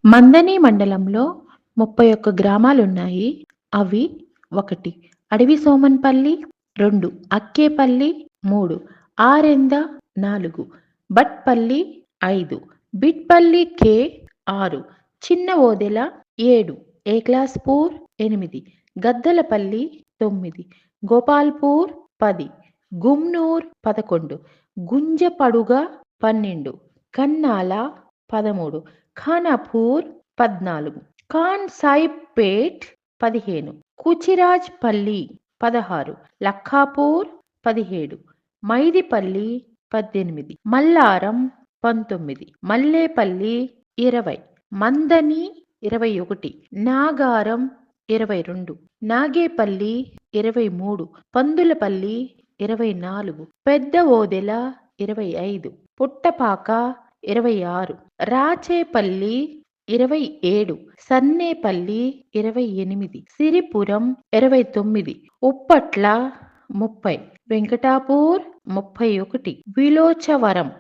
మంథని మండలంలో 31 గ్రామాలున్నాయి. అవి: 1 అడవి సోమన్పల్లి, 2 అక్కేపల్లి, 3 ఆరెంద, 4 బట్పల్లి, 5 బిట్పల్లి కె, 6 చిన్న ఓదెల, 7 ఏక్లాస్పూర్, 8 గద్దలపల్లి, 9 గోపాల్పూర్, 10 గుమ్నూర్, 11 గుంజపడుగ, 12 కన్నాల, 13 ఖానాపూర్, 14 ఖాన్ సాయిబ్పేట్, 15 కుచిరాజ్పల్లి, 16 లఖ్ఖాపూర్, 17 మైదిపల్లి, 18 మల్లారం, 19 మల్లేపల్లి, 20 మంథని, 21 నాగారం, 22 నాగేపల్లి, 23 పందులపల్లి, 24 పెద్ద ఓదెల, 25 పుట్టపాక, 26 రాచేపల్లి, 27 సన్నేపల్లి, 28 సిరిపురం, 29 ఉప్పట్ల, 30 వెంకటాపూర్, 31 విలోచవరం.